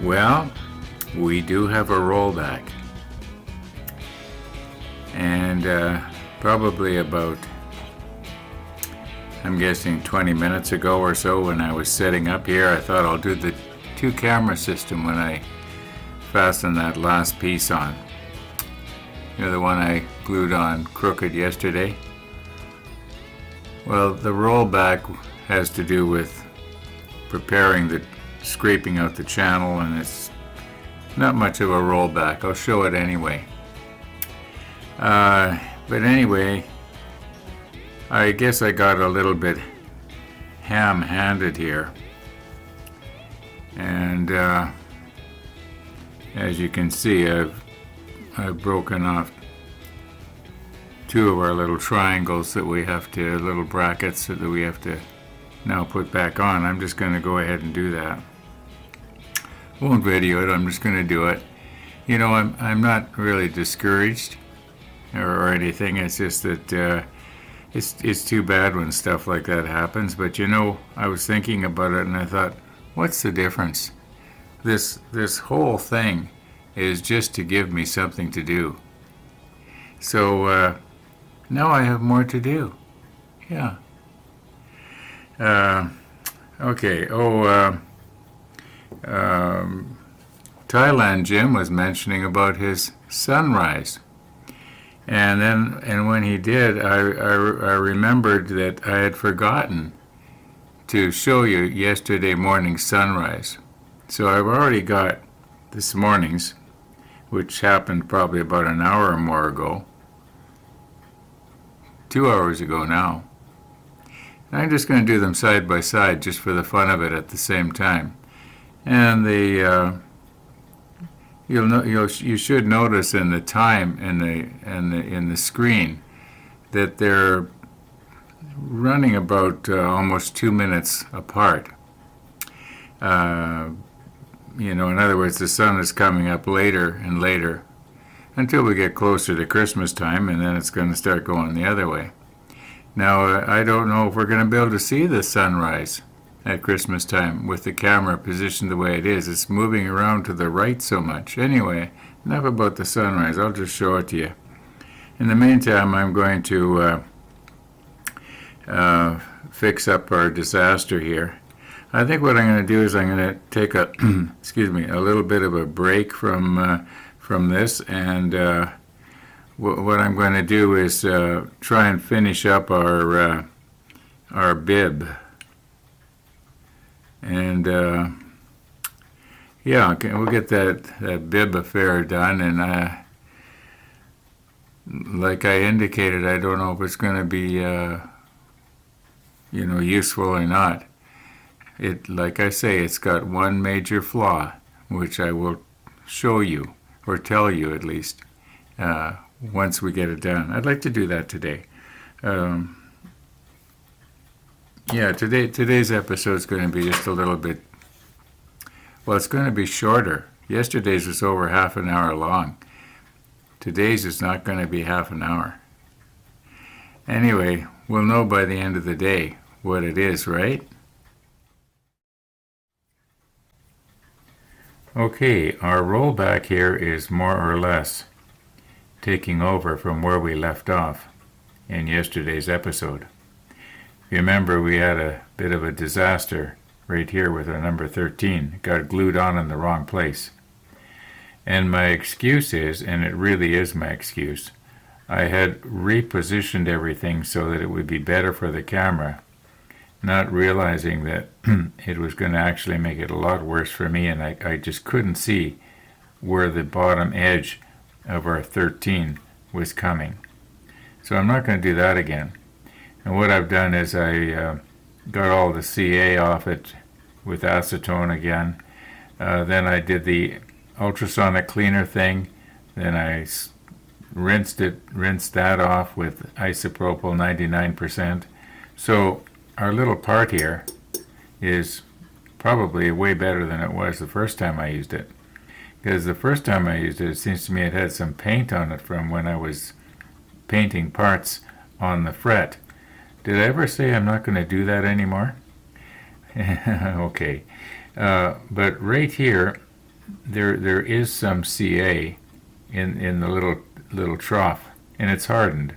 Well, we do have a rollback. And probably about, I'm guessing 20 minutes ago or so when I was setting up here, I thought I'll do the two camera system when I fasten that last piece on. You know, the one I glued on crooked yesterday? Well, the rollback has to do with scraping out the channel, and it's not much of a rollback. I'll show it anyway. But anyway, I guess I got a little bit ham-handed here. And as you can see, I've broken off two of our little triangles that we have to, little brackets that we have to now put back on. I'm just going to go ahead and do that. Won't video it, I'm just going to do it. You know, I'm not really discouraged or anything. It's just that it's too bad when stuff like that happens. But you know, I was thinking about it and I thought, what's the difference? This whole thing is just to give me something to do. So now I have more to do. Yeah. Okay. Thailand Jim was mentioning about his sunrise. And when he did, I remembered that I had forgotten to show you yesterday morning's sunrise. So I've already got this morning's, which happened probably about an hour or more ago. 2 hours ago now. And I'm just going to do them side by side just for the fun of it at the same time. And you should notice in the time in the screen that they're running about almost 2 minutes apart. You know, in other words, the sun is coming up later and later until we get closer to Christmas time, and then it's going to start going the other way. Now, I don't know if we're going to be able to see the sunrise at Christmas time with the camera positioned the way it is. It's moving around to the right so much. Anyway, enough about the sunrise. I'll just show it to you. In the meantime, I'm going to fix up our disaster here. I think what I'm going to do is I'm going to take a a little bit of a break from this, and what I'm going to do is try and finish up our bib. And yeah, okay, we'll get that bib affair done. And like I indicated, I don't know if it's going to be useful or not. Like I say, it's got one major flaw, which I will show you, or tell you at least, once we get it done. I'd like to do that today. Yeah, today's episode is going to be just a little bit, well, it's going to be shorter. Yesterday's was over half an hour long. Today's is not going to be half an hour. Anyway, we'll know by the end of the day what it is, right? Okay, our rollback here is more or less taking over from where we left off in yesterday's episode. Remember, we had a bit of a disaster right here with our number 13. It got glued on in the wrong place. And my excuse is, and it really is my excuse, I had repositioned everything so that it would be better for the camera, not realizing that it was going to actually make it a lot worse for me, and I just couldn't see where the bottom edge of our 13 was coming. So I'm not going to do that again. And what I've done is I got all the CA off it with acetone again. Then I did the ultrasonic cleaner thing. Then I rinsed that off with isopropyl 99%. So our little part here is probably way better than it was the first time I used it. Because the first time I used it, it seems to me it had some paint on it from when I was painting parts on the fret. Did I ever say I'm not going to do that anymore? Okay. But right here, there is some CA in the little trough, and it's hardened.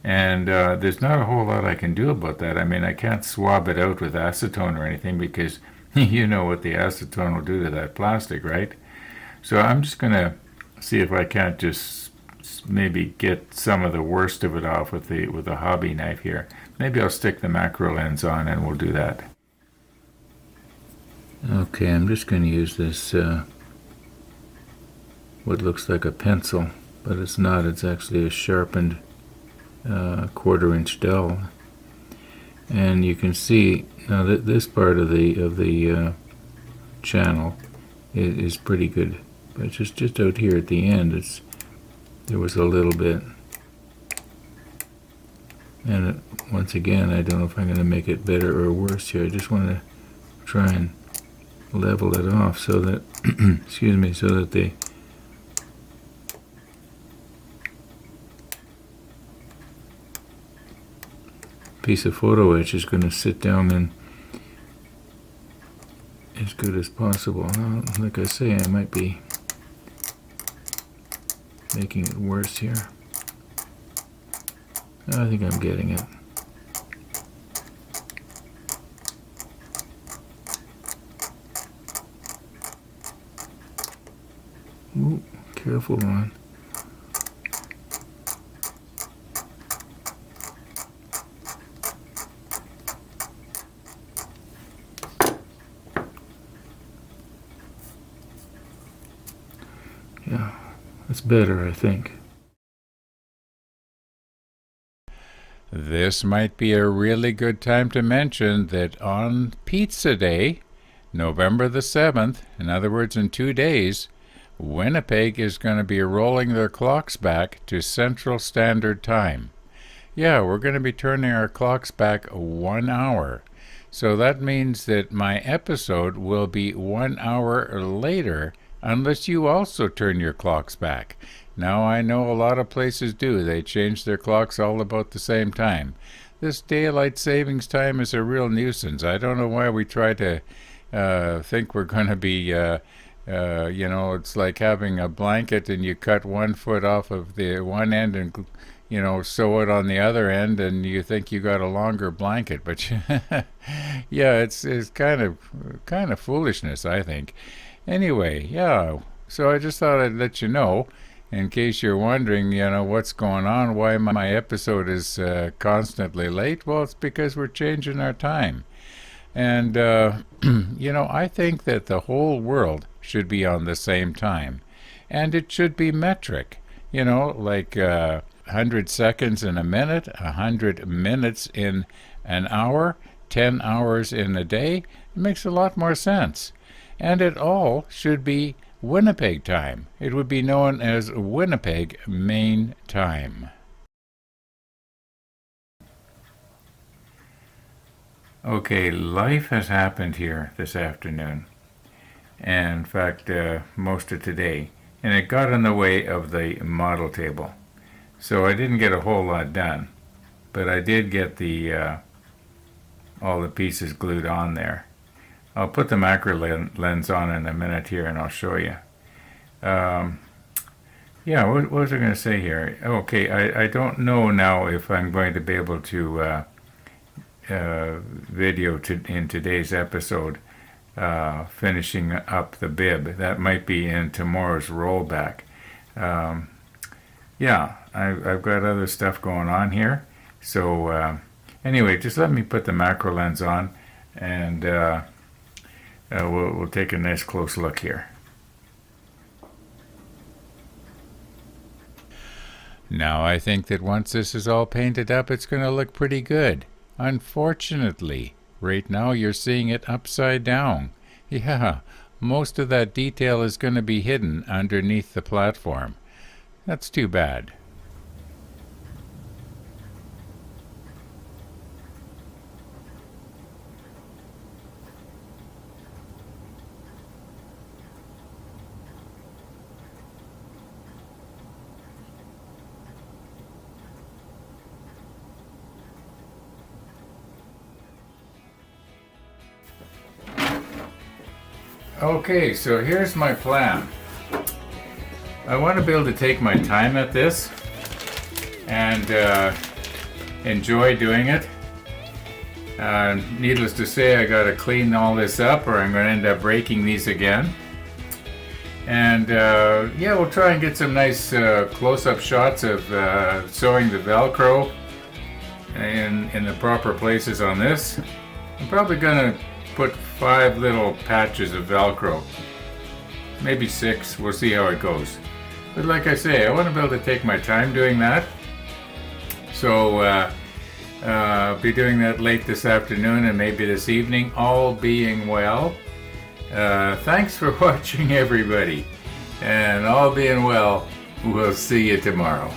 And there's not a whole lot I can do about that. I mean, I can't swab it out with acetone or anything because you know what the acetone will do to that plastic, right? So I'm just going to see if I can't just maybe get some of the worst of it off with a hobby knife here. Maybe I'll stick the macro lens on and we'll do that. Okay, I'm just going to use this what looks like a pencil, but it's not. It's actually a sharpened 1/4-inch dowel, and you can see now that this part of the channel is pretty good, but just out here at the end, there was a little bit, and once again, I don't know if I'm going to make it better or worse here. I just want to try and level it off so that excuse me, so that the piece of photo etch is going to sit down in as good as possible. Now, like I say, I might be making it worse here. I think I'm getting it. Ooh, careful, Ron. Yeah, that's better, I think. This might be a really good time to mention that on Pizza Day, November the 7th, in other words, in 2 days, Winnipeg is going to be rolling their clocks back to Central Standard Time. Yeah, we're going to be turning our clocks back 1 hour. So that means that my episode will be 1 hour later unless you also turn your clocks back. Now, I know a lot of places do. They change their clocks all about the same time. This daylight savings time is a real nuisance. I don't know why we try to think we're going to be, it's like having a blanket and you cut 1 foot off of the one end and, sew it on the other end, and you think you got a longer blanket. But yeah, it's kind of foolishness, I think. Anyway, yeah, so I just thought I'd let you know, in case you're wondering, what's going on, why my episode is constantly late. Well, it's because we're changing our time. And, I think that the whole world should be on the same time. And it should be metric, like 100 seconds in a minute, 100 minutes in an hour, 10 hours in a day. It makes a lot more sense. And it all should be Winnipeg time. It would be known as Winnipeg Main Time. Okay, life has happened here this afternoon, and in fact, most of today, and it got in the way of the model table. So I didn't get a whole lot done, but I did get the all the pieces glued on there. I'll put the macro lens on in a minute here, and I'll show you. Yeah, what was I going to say here? Okay, I don't know now if I'm going to be able to video in today's episode finishing up the bib. That might be in tomorrow's rollback. Yeah, I've got other stuff going on here. So anyway, just let me put the macro lens on, and we'll take a nice close look here. Now, I think that once this is all painted up, it's going to look pretty good. Unfortunately, right now you're seeing it upside down. Yeah, most of that detail is going to be hidden underneath the platform. That's too bad. Okay, so here's my plan. I want to be able to take my time at this and enjoy doing it. Needless to say, I got to clean all this up or I'm going to end up breaking these again. And yeah, we'll try and get some nice close-up shots of sewing the Velcro in the proper places on this. I'm probably going to put 5 little patches of Velcro, maybe 6, we'll see how it goes. But like I say, I want to be able to take my time doing that. So I'll be doing that late this afternoon and maybe this evening, all being well. Thanks for watching, everybody. And all being well, we'll see you tomorrow.